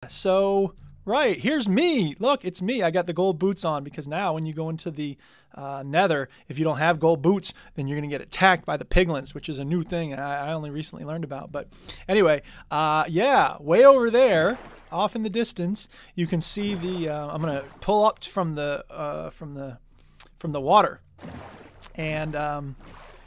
So, right, here's me. Look, it's me. I got the gold boots on because now when you go into the nether, if you don't have gold boots, then you're going to get attacked by the piglins, which is a new thing I only recently learned about. But anyway, yeah, way over there, off in the distance, you can see the, I'm going to pull up from the water. And,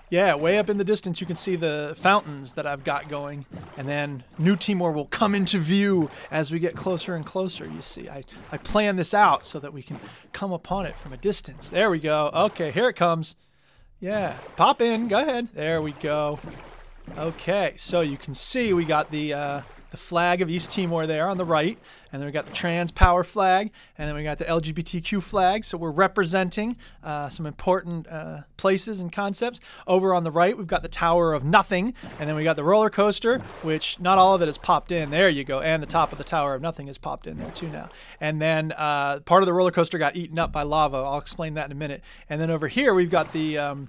yeah, way up in the distance, you can see the fountains that I've got going. And then New Timor will come into view as we get closer and closer, you see. I plan this out so that we can come upon it from a distance. There we go. Okay, here it comes. Yeah, pop in. Go ahead. There we go. Okay, so you can see we got the flag of East Timor there on the right, and then we got the trans power flag, and then we got the LGBTQ flag. So we're representing some important places and concepts. Over on the right, we've got the Tower of Nothing, and then we got the roller coaster, which not all of it is popped in. There you go, and the top of the Tower of Nothing is popped in there too now. And then part of the roller coaster got eaten up by lava. I'll explain that in a minute. And then over here, we've got the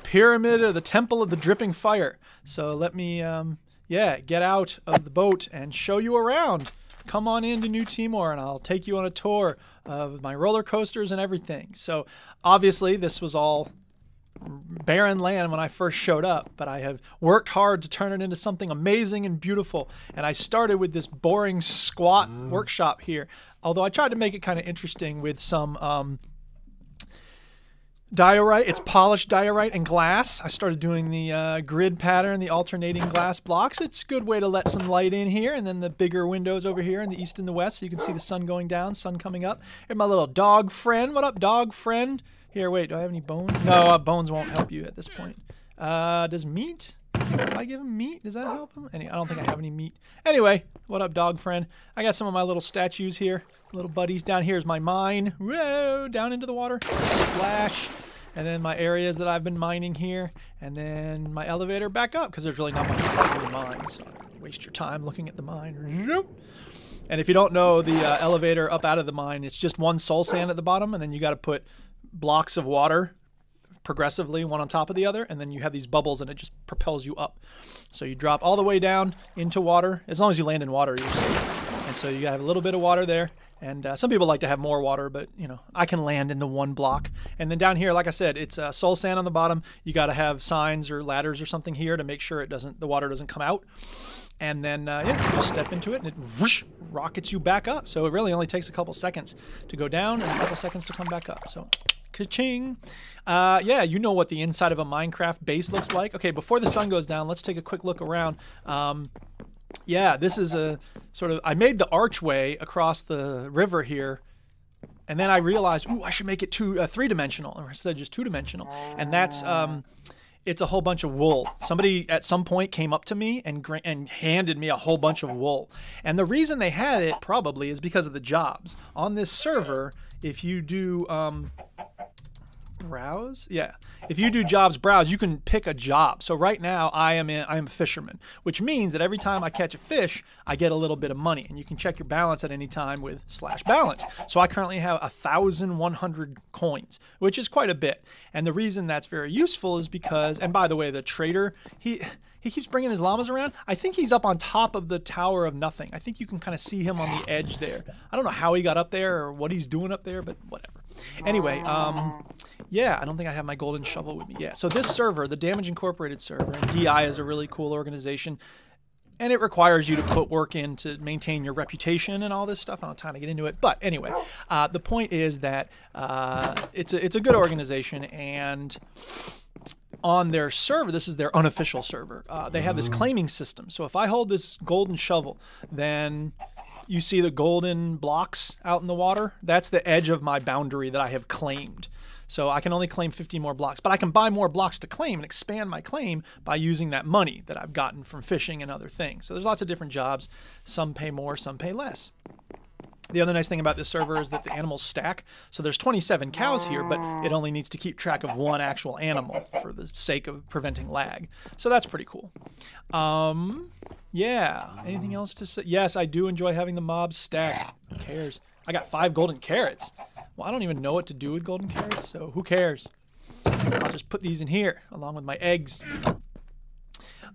pyramid of the Temple of the Dripping Fire. So let me yeah, get out of the boat and show you around. Come on into New Timor and I'll take you on a tour of my roller coasters and everything. So obviously this was all barren land when I first showed up, but I have worked hard to turn it into something amazing and beautiful. And I started with this boring squat workshop here, although I tried to make it kind of interesting with some diorite. It's polished diorite and glass. I started doing the grid pattern, the alternating glass blocks. It's a good way to let some light in here, and then the bigger windows over here in the east and the west, so you can see the sun going down, sun coming up. And my little dog friend. What up, dog friend? Here, wait, do I have any bones? No, bones won't help you at this point. Does meat? If I give him meat, does that help him? I don't think I have any meat. Anyway, what up, dog friend? I got some of my little statues here. Little buddies. Down here is my mine. Whoa, down into the water. Splash. And then my areas that I've been mining here. And then my elevator back up, because there's really not much to see in the mine. So waste your time looking at the mine. And if you don't know, the elevator up out of the mine, it's just one soul sand at the bottom. And then you got to put blocks of water progressively, one on top of the other, and then you have these bubbles and it just propels you up. So you drop all the way down into water. As long as you land in water, you're safe. And so you have a little bit of water there. And some people like to have more water, but you know, I can land in the one block. And then down here, like I said, it's soul sand on the bottom. You got to have signs or ladders or something here to make sure the water doesn't come out. And then yeah, you just step into it and it whoosh, rockets you back up. So it really only takes a couple seconds to go down and a couple seconds to come back up. So ka-ching. Yeah, you know what the inside of a Minecraft base looks like. Okay, before the sun goes down, let's take a quick look around. Yeah, this is a sort of, I made the archway across the river here, and then I realized, ooh, I should make it three-dimensional instead of just two-dimensional. And that's, it's a whole bunch of wool. Somebody at some point came up to me and handed me a whole bunch of wool. And the reason they had it probably is because of the jobs. On this server, if you do browse, yeah, if you do jobs browse, you can pick a job. So right now I am a fisherman, which means that every time I catch a fish, I get a little bit of money, and you can check your balance at any time with /balance. So I currently have 1,100 coins, which is quite a bit. And the reason that's very useful is because, and by the way, the trader, he keeps bringing his llamas around. I think he's up on top of the Tower of Nothing. I think you can kind of see him on the edge there. I don't know how he got up there or what he's doing up there, but whatever. Anyway, yeah, I don't think I have my golden shovel with me. Yeah, so this server, the Damage Incorporated server, and DI is a really cool organization, and it requires you to put work in to maintain your reputation and all this stuff. I don't have time to get into it, but anyway, the point is that it's a good organization, and on their server, this is their unofficial server, they have this claiming system. So if I hold this golden shovel, then you see the golden blocks out in the water. That's the edge of my boundary that I have claimed. So I can only claim 50 more blocks, but I can buy more blocks to claim and expand my claim by using that money that I've gotten from fishing and other things. So there's lots of different jobs. Some pay more, some pay less. The other nice thing about this server is that the animals stack. So there's 27 cows here, but it only needs to keep track of one actual animal for the sake of preventing lag. So that's pretty cool. Yeah, anything else to say? Yes, I do enjoy having the mobs stack. Who cares? I got 5 golden carrots. Well, I don't even know what to do with golden carrots, so who cares? I'll just put these in here along with my eggs.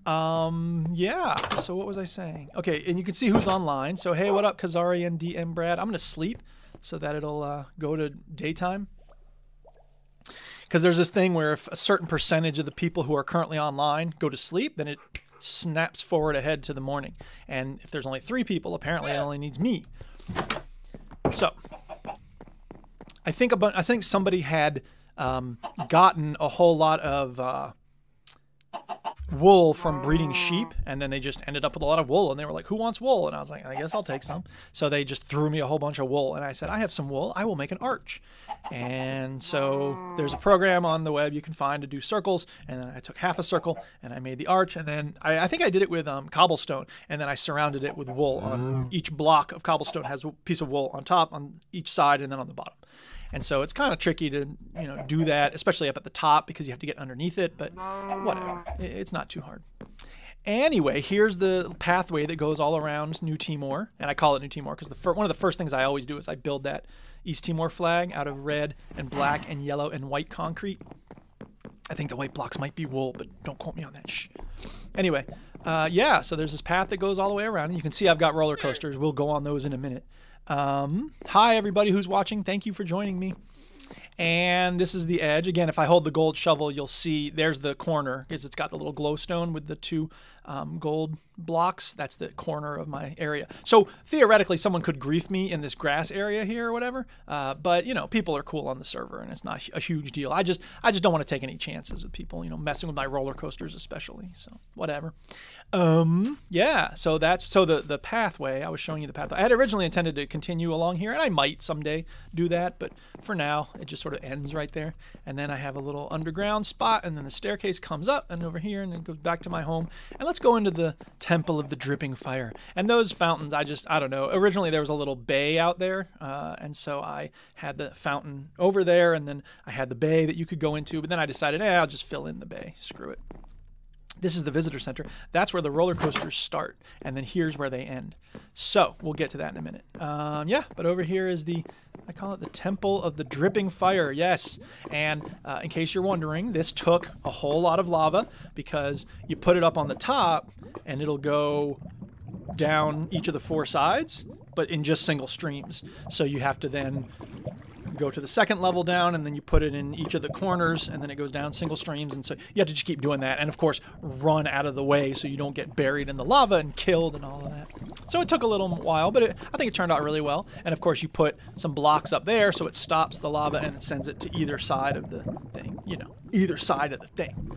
Yeah, so what was I saying? Okay, and you can see who's online. So, hey, what up, Kazari and DM Brad? I'm going to sleep so that it'll go to daytime. Because there's this thing where if a certain percentage of the people who are currently online go to sleep, then it snaps forward ahead to the morning. And if there's only 3 people, apparently it only needs me. So, I think somebody had gotten a whole lot of wool from breeding sheep, and then they just ended up with a lot of wool, and they were like, who wants wool? And I was like, I guess I'll take some. So they just threw me a whole bunch of wool, and I said, I have some wool, I will make an arch. And so there's a program on the web you can find to do circles, and then I took half a circle and I made the arch, and then I think I did it with cobblestone, and then I surrounded it with wool. On each block of cobblestone has a piece of wool on top, on each side, and then on the bottom. And so it's kind of tricky to, do that, especially up at the top because you have to get underneath it, but whatever. It's not too hard. Anyway, here's the pathway that goes all around New Timor, and I call it New Timor because one of the first things I always do is I build that East Timor flag out of red and black and yellow and white concrete. I think the white blocks might be wool, but don't quote me on that. Shh. Anyway, yeah, so there's this path that goes all the way around, and you can see I've got roller coasters. We'll go on those in a minute. Hi, everybody who's watching. Thank you for joining me. And this is the edge. Again, if I hold the gold shovel, you'll see there's the corner because it's got the little glowstone with the 2 gold blocks. That's the corner of my area. So theoretically, someone could grief me in this grass area here or whatever. But people are cool on the server, and it's not a huge deal. I just don't want to take any chances with people, messing with my roller coasters especially. So whatever. Yeah. So the pathway. I was showing you the pathway. I had originally intended to continue along here, and I might someday do that, but for now, it just sort of ends right there. And then I have a little underground spot, and then the staircase comes up and over here, and it goes back to my home. And let's go into the Temple of the Dripping Fire. And those fountains, I don't know. Originally, there was a little bay out there, and so I had the fountain over there, and then I had the bay that you could go into, but then I decided, I'll just fill in the bay. Screw it. This is the visitor center. That's where the roller coasters start, and then here's where they end. So we'll get to that in a minute. Yeah, but over here is I call it the Temple of the Dripping Fire. Yes, and in case you're wondering, this took a whole lot of lava because you put it up on the top, and it'll go down each of the 4 sides, but in just single streams. So you have to then go to the second level down, and then you put it in each of the corners, and then it goes down single streams, and so you have to just keep doing that, and of course run out of the way so you don't get buried in the lava and killed and all of that. So it took a little while, but I think it turned out really well. And of course you put some blocks up there so it stops the lava and it sends it to either side of the thing, either side of the thing.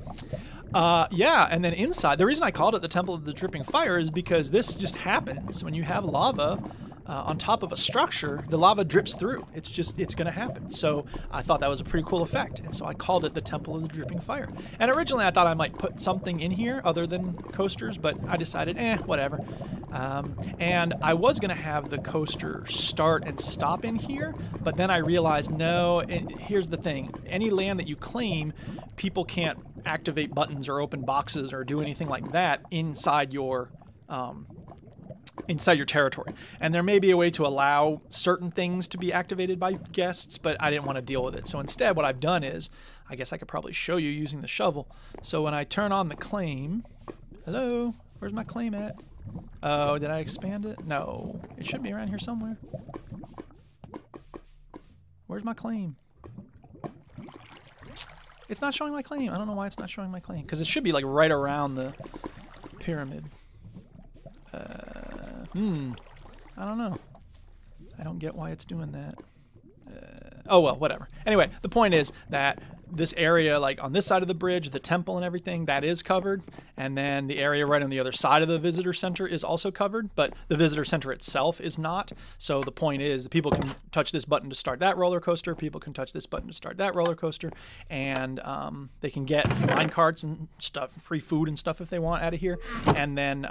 Yeah, and then inside, the reason I called it the Temple of the Dripping Fire is because this just happens when you have lava on top of a structure. The lava drips through. It's going to happen. So I thought that was a pretty cool effect, and so I called it the Temple of the Dripping Fire. And originally I thought I might put something in here other than coasters, but I decided, whatever. And I was going to have the coaster start and stop in here, but then I realized, no, here's the thing. Any land that you claim, people can't activate buttons or open boxes or do anything like that inside your territory. And there may be a way to allow certain things to be activated by guests, but I didn't want to deal with it. So instead, what I've done is, I guess I could probably show you using the shovel. So when I turn on the claim, hello, where's my claim at? Oh, did I expand it? No, it should be around here somewhere. Where's my claim? It's not showing my claim. I don't know why it's not showing my claim, because it should be like right around the pyramid. I don't know. I don't get why it's doing that. Oh well, whatever. Anyway, the point is that this area, like on this side of the bridge, the temple and everything, that is covered. And then the area right on the other side of the visitor center is also covered, but the visitor center itself is not. So the point is that people can touch this button to start that roller coaster. People can touch this button to start that roller coaster. And they can get mine carts and stuff, free food and stuff if they want out of here. And then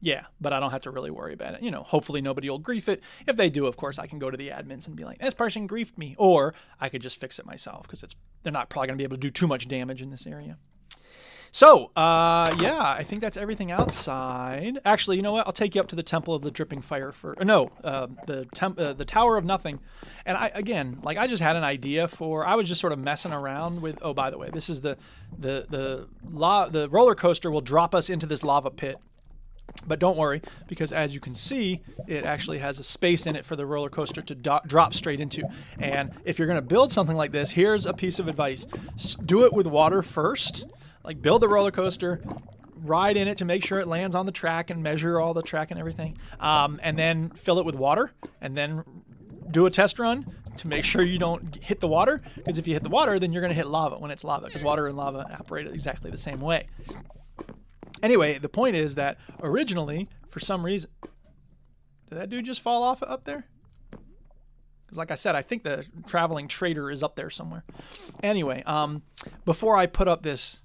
yeah, but I don't have to really worry about it. Hopefully nobody will grief it. If they do, of course, I can go to the admins and be like, this person griefed me. Or I could just fix it myself because they're not probably going to be able to do too much damage in this area. So, yeah, I think that's everything outside. Actually, you know what? I'll take you up to the Temple of the Dripping Fire for the Tower of Nothing. And I just had an idea for. I was just sort of messing around with. Oh, by the way, this is the roller coaster will drop us into this lava pit. But don't worry, because as you can see, it actually has a space in it for the roller coaster to drop straight into. And if you're going to build something like this, here's a piece of advice. Do it with water first. Like, build the roller coaster, ride in it to make sure it lands on the track and measure all the track and everything. And then fill it with water, and then do a test run to make sure you don't hit the water. Because if you hit the water, then you're going to hit lava when it's lava, because water and lava operate exactly the same way. Anyway, the point is that originally, for some reason, did that dude just fall off up there? Because like I said, I think the traveling trader is up there somewhere. Anyway, before I put up this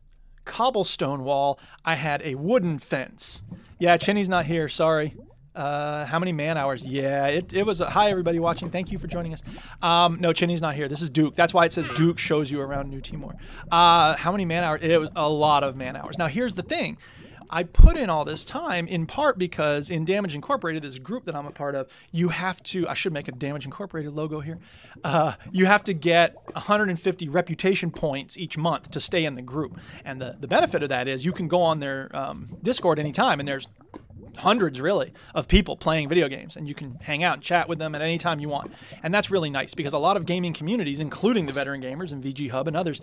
cobblestone wall, I had a wooden fence. Yeah, Chinny's not here, sorry. How many man hours? Yeah, it was hi everybody watching. Thank you for joining us. No, Chinny's not here. This is Duke. That's why it says Duke shows you around New Timor. How many man hours? It was a lot of man hours. Now here's the thing. I put in all this time in part because in Damage Incorporated, this group that I'm a part of, you have to, I should make a Damage Incorporated logo here. You have to get 150 reputation points each month to stay in the group. And the benefit of that is you can go on their Discord anytime, and there's hundreds really of people playing video games, and you can hang out and chat with them at any time you want. And that's really nice because a lot of gaming communities, including the veteran gamers and VG Hub and others,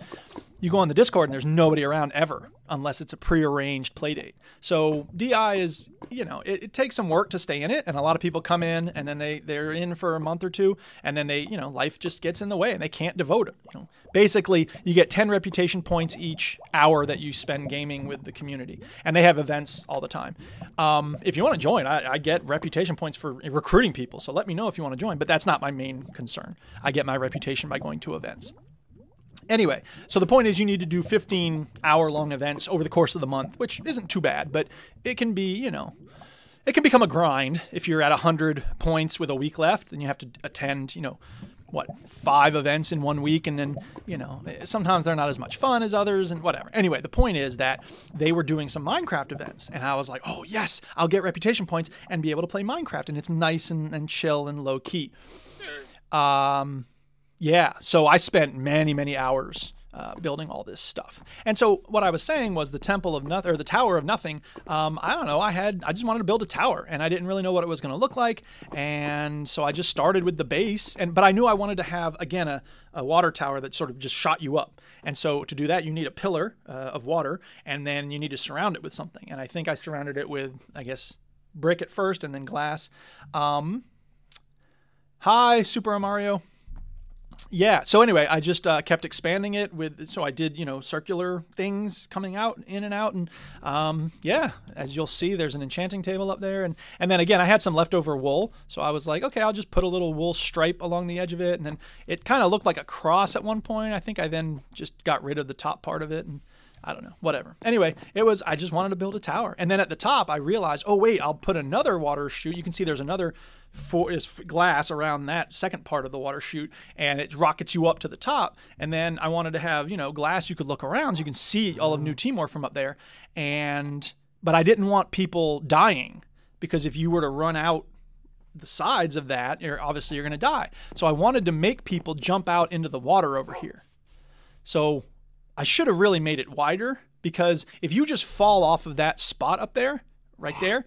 you go on the Discord and there's nobody around ever unless it's a prearranged play date. So DI is, you know, it takes some work to stay in it, and a lot of people come in and then they're in for a month or two, and then they, you know, life just gets in the way and they can't devote it. You know, basically you get 10 reputation points each hour that you spend gaming with the community, and they have events all the time. If you want to join, I get reputation points for recruiting people, so let me know if you want to join, but that's not my main concern. I get my reputation by going to events. Anyway, so the point is you need to do 15-hour-long events over the course of the month, which isn't too bad, but it can be, you know, it can become a grind if you're at 100 points with a week left, and you have to attend, you know, what, 5 events in 1 week, and then, you know, sometimes they're not as much fun as others and whatever. Anyway, the point is that they were doing some Minecraft events, and I was like, oh yes, I'll get reputation points and be able to play Minecraft, and it's nice and chill and low key. Yeah, so I spent many hours building all this stuff. And so what I was saying was the Temple of Nothing, or the Tower of Nothing. I don't know. I just wanted to build a tower, and I didn't really know what it was going to look like. And so I just started with the base. But I knew I wanted to have, again, a water tower that sort of just shot you up. And so to do that, you need a pillar of water, and then you need to surround it with something. And I think I surrounded it with, I guess, brick at first, and then glass. Hi, Super Mario. Yeah, so anyway, I just kept expanding it with, so I did, you know, circular things coming out, in and out, and yeah, as you'll see, there's an enchanting table up there, and then again, I had some leftover wool, so I was like, okay, I'll just put a little wool stripe along the edge of it, and then it kind of looked like a cross at one point. I think I then just got rid of the top part of it, and I don't know, whatever. Anyway, I just wanted to build a tower, and then at the top, I realized, oh wait, I'll put another water chute. You can see there's another glass around that second part of the water chute, and it rockets you up to the top. And then I wanted to have, you know, glass you could look around so you can see all of New Timor from up there. But I didn't want people dying, because if you were to run out the sides of that, obviously you're going to die. So I wanted to make people jump out into the water over here. So I should have really made it wider, because if you just fall off of that spot up there, right there,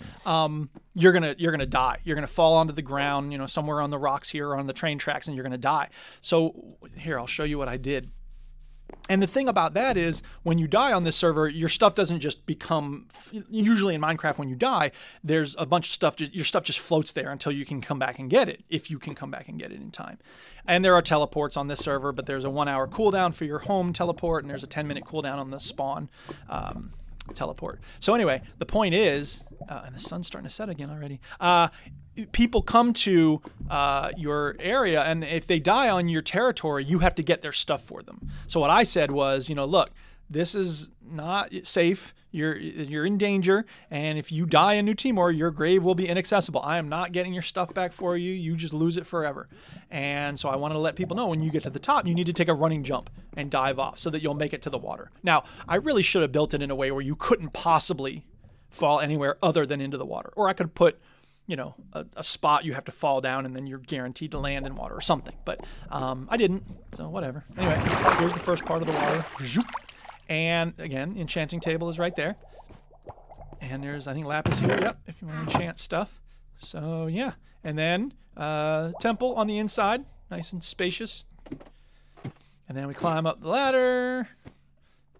you're gonna die. You're gonna fall onto the ground, you know, somewhere on the rocks here or on the train tracks, and you're gonna die. So here, I'll show you what I did. And the thing about that is, when you die on this server, your stuff doesn't just become, usually in Minecraft when you die, there's a bunch of stuff, your stuff just floats there until you can come back and get it, if you can come back and get it in time. And there are teleports on this server, but there's a 1-hour cooldown for your home teleport, and there's a 10-minute cooldown on the spawn teleport. So anyway, the point is, and the sun's starting to set again already, people come to your area, and if they die on your territory, you have to get their stuff for them. So what I said was, you know, look, this is not safe. You're in danger, and if you die in New Timor, your grave will be inaccessible. I am not getting your stuff back for you. You just lose it forever. And so I wanted to let people know when you get to the top, you need to take a running jump and dive off so that you'll make it to the water. Now, I really should have built it in a way where you couldn't possibly fall anywhere other than into the water. Or I could put, you know, a spot you have to fall down and then you're guaranteed to land in water or something. But I didn't, so whatever. Anyway, here's the first part of the water. And again, enchanting table is right there. And there's, I think, lapis here. Yep, if you want to enchant stuff. So yeah, and then temple on the inside, nice and spacious. And then we climb up the ladder,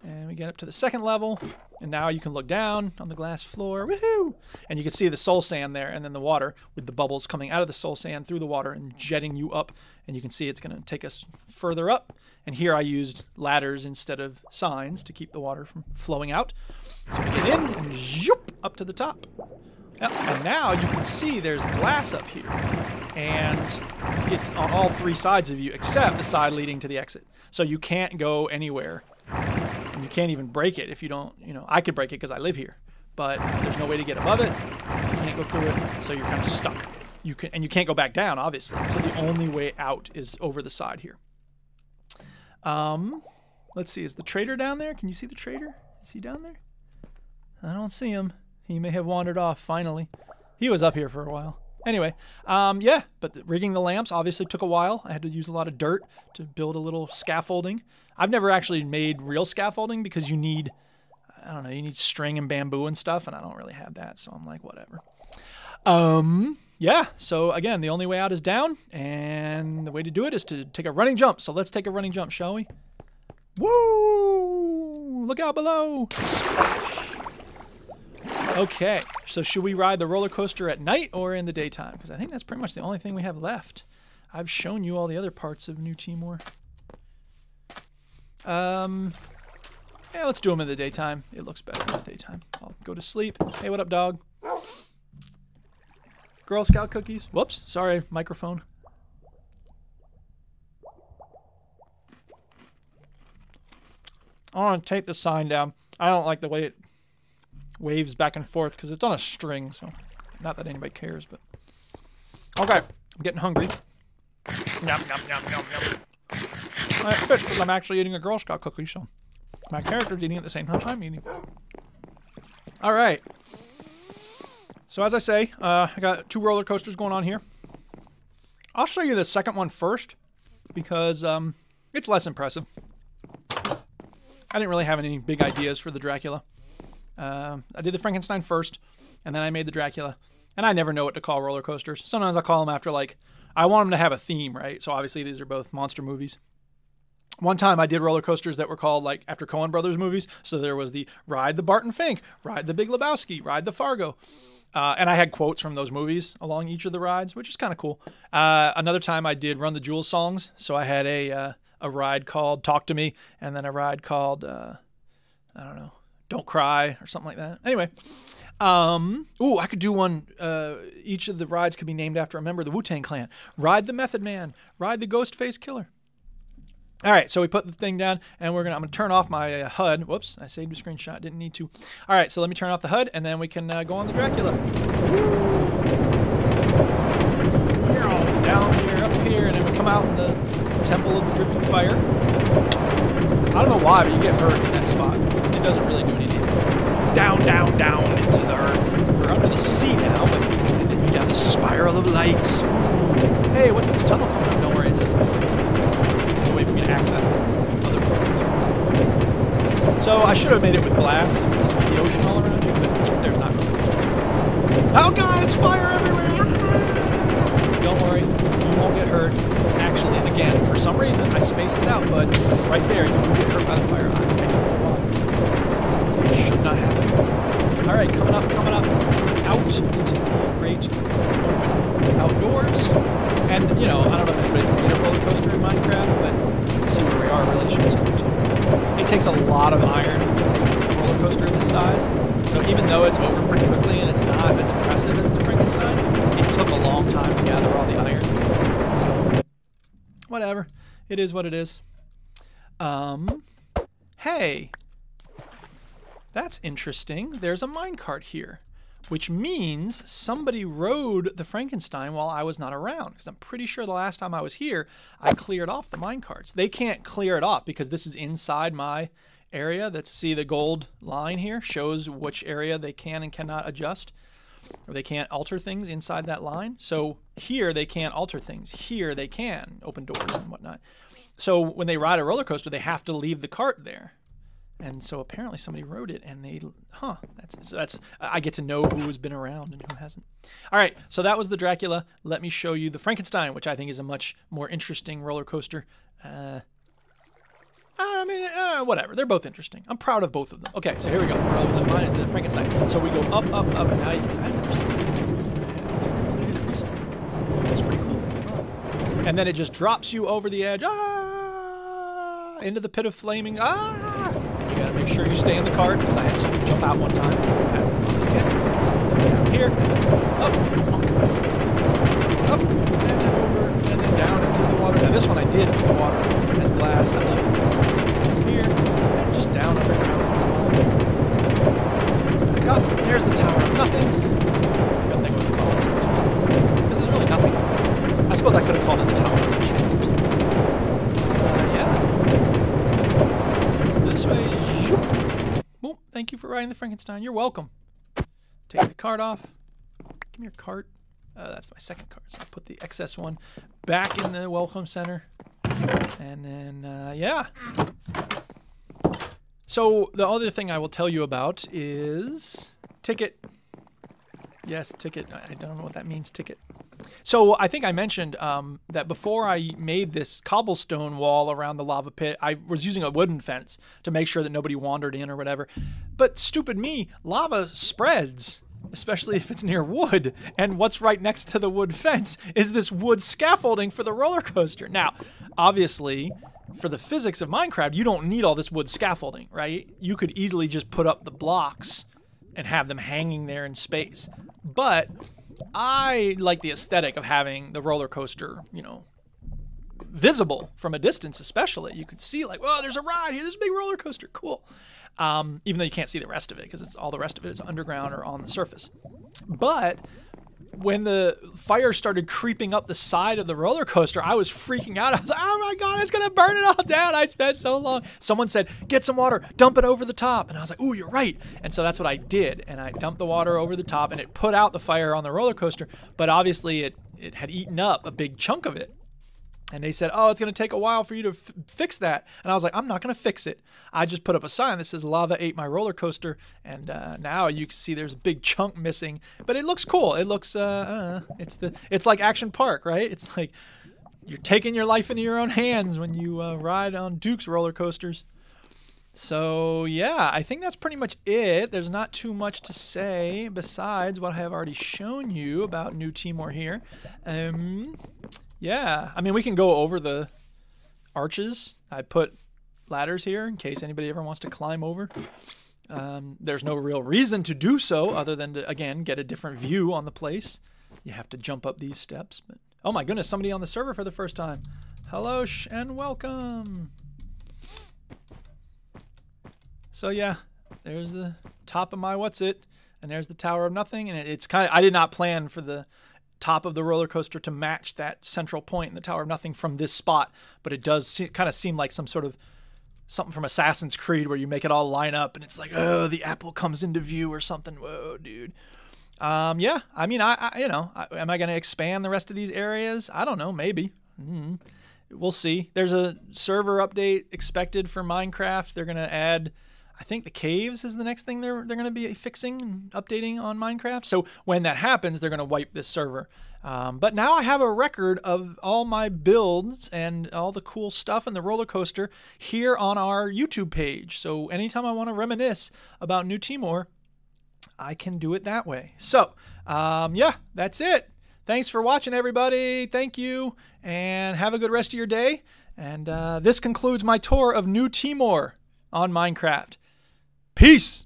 and we get up to the second level. And now you can look down on the glass floor. Woohoo! And you can see the soul sand there, and then the water with the bubbles coming out of the soul sand through the water and jetting you up. And you can see it's going to take us further up. And here I used ladders instead of signs to keep the water from flowing out. So we get in and zoop up to the top. Yep. And now you can see there's glass up here. And it's on all three sides of you except the side leading to the exit. So you can't go anywhere. And you can't even break it if you don't, you know, I could break it because I live here. But there's no way to get above it. You can't go through it, so you're kind of stuck. You can't go back down, obviously. So the only way out is over the side here. Let's see, is the trader down there? Can you see the trader? Is he down there? I don't see him. He may have wandered off finally. He was up here for a while. Anyway, yeah, but rigging the lamps obviously took a while. I had to use a lot of dirt to build a little scaffolding. I've never actually made real scaffolding because you need, I don't know, you need string and bamboo and stuff, and I don't really have that, so I'm like, whatever. Yeah, so again, the only way out is down, and the way to do it is to take a running jump. So let's take a running jump, shall we? Woo! Look out below! Okay, so should we ride the roller coaster at night or in the daytime? Because I think that's pretty much the only thing we have left. I've shown you all the other parts of New Timor. Yeah, let's do them in the daytime. It looks better in the daytime. I'll go to sleep. Hey, what up, dog? Girl Scout cookies. Whoops, sorry, microphone. I want to take the sign down. I don't like the way it waves back and forth because it's on a string, so not that anybody cares, but okay, I'm getting hungry. Yum, yum, yum, yum, yum. I fish because I'm actually eating a Girl Scout cookie, so my character's eating at the same time I'm eating. All right. So as I say, I got 2 roller coasters going on here. I'll show you the second one first because it's less impressive. I didn't really have any big ideas for the Dracula. I did the Frankenstein first, and then I made the Dracula. And I never know what to call roller coasters. Sometimes I call them after, like, I want them to have a theme, right? So obviously these are both monster movies. One time I did roller coasters that were called, like, after Coen Brothers movies. So there was the Ride the Barton Fink, Ride the Big Lebowski, Ride the Fargo. And I had quotes from those movies along each of the rides, which is kind of cool. Another time I did Run the Jewels songs. So I had a ride called Talk to Me, and then a ride called, I don't know, Don't Cry, or something like that. Anyway, I could do one, each of the rides could be named after a member of the Wu-Tang Clan. Ride the Method Man, Ride the Ghostface Killer. All right, so we put the thing down, and I'm gonna turn off my HUD. Whoops, I saved a screenshot, didn't need to. All right, so let me turn off the HUD, and then we can go on the Dracula. Down here, up here, and then we come out in the Temple of the Dripping Fire. I don't know why, but you get hurt in that spot. It doesn't really do anything. Down, down, down into the earth. We're under the sea now, but then you got the spiral of lights. Hey, what's this tunnel coming up? Don't worry, it says a way for me to access other parts. So I should have made it with glass so you can see the ocean all around you, but there's not really much. Oh god, it's fire everywhere! Don't worry, you won't get hurt. Actually, again, for some reason, I spaced it out, but right there, you do get hurt by the fire. I don't know why. It should not happen. All right, coming up, out into the great open outdoors. And, you know, I don't know if anybody's made a roller coaster in Minecraft, but you can see where we are in relation to it. It takes a lot of iron to make a roller coaster of this size. So even though it's over pretty quickly and it's not as impressive as the Frankenstein, it took a long time to gather all the iron. So, whatever. It is what it is. Hey, that's interesting. There's a minecart here, which means somebody rode the Frankenstein while I was not around, because I'm pretty sure the last time I was here, I cleared off the minecarts. They can't clear it off because this is inside my area. That's, see the gold line here shows which area they can and cannot adjust, or they can't alter things inside that line. So here they can't alter things. Here they can open doors and whatnot. So when they ride a roller coaster, they have to leave the cart there. And so apparently somebody rode it, and they, that's I get to know who has been around and who hasn't. All right, so that was the Dracula. Let me show you the Frankenstein, which I think is a much more interesting roller coaster. I mean, whatever. They're both interesting. I'm proud of both of them. Okay, so here we go. We're on the Frankenstein. So we go up, up, up, and now you can, I've never seen it. That's pretty cool. And then it just drops you over the edge, into the pit of flaming, You gotta make sure you stay in the cart, because I had someone jump out one time. Pass the again. Down here, up, and then over, and then down into the water. Now this one I did in the water. There's glass. Here, and just down underground. Back up. There's the Tower of Nothing. I couldn't think what to call it. Because there's really nothing. I suppose I could have called it the Tower of Nothing. This way. Boom. Thank you for riding the Frankenstein. You're welcome. Take the cart off. Give me your cart. That's my second cart. So I'll put the excess one back in the welcome center. And then, yeah. So the other thing I will tell you about is ticket. Yes, ticket. I don't know what that means, ticket. So I think I mentioned that before I made this cobblestone wall around the lava pit, I was using a wooden fence to make sure that nobody wandered in or whatever. But stupid me, lava spreads, especially if it's near wood. And what's right next to the wood fence is this wood scaffolding for the roller coaster. Now, obviously, for the physics of Minecraft, you don't need all this wood scaffolding, right? You could easily just put up the blocks and have them hanging there in space. But I like the aesthetic of having the roller coaster, you know, visible from a distance, especially. You could see like, oh, there's a ride here. There's a big roller coaster. Cool. Even though you can't see the rest of it because all the rest of it is underground or on the surface. But when the fire started creeping up the side of the roller coaster, I was freaking out. I was like, oh my God, it's going to burn it all down. I spent so long. Someone said, get some water, dump it over the top. And I was like, ooh, you're right. And so that's what I did. And I dumped the water over the top and it put out the fire on the roller coaster. But obviously it had eaten up a big chunk of it. And they said, oh, it's going to take a while for you to fix that. And I was like, I'm not going to fix it. I just put up a sign that says lava ate my roller coaster. And now you can see there's a big chunk missing. But it looks cool. It looks, it's like Action Park, right? It's like you're taking your life into your own hands when you ride on Duke's roller coasters. So, yeah, I think that's pretty much it. There's not too much to say besides what I have already shown you about New Timor here. Yeah, I mean, we can go over the arches. I put ladders here in case anybody ever wants to climb over. There's no real reason to do so other than to, again, get a different view on the place. You have to jump up these steps. But oh my goodness, somebody on the server for the first time. Hello and welcome. So yeah, there's the top of my what's it, and there's the Tower of Nothing, and it's kind of, I did not plan for the top of the roller coaster to match that central point in the Tower of Nothing from this spot, but it does kind of seem like some sort of something from Assassin's Creed where you make it all line up and it's like, oh, the apple comes into view or something. Whoa, dude. Yeah, I mean, am I going to expand the rest of these areas? I don't know, maybe. We'll see. There's a server update expected for Minecraft. They're going to add, I think the caves is the next thing they're going to be fixing and updating on Minecraft. So when that happens, they're going to wipe this server. But now I have a record of all my builds and all the cool stuff in the roller coaster here on our YouTube page. So anytime I want to reminisce about New Timor, I can do it that way. So yeah, that's it. Thanks for watching, everybody. Thank you, and have a good rest of your day. And this concludes my tour of New Timor on Minecraft. Peace!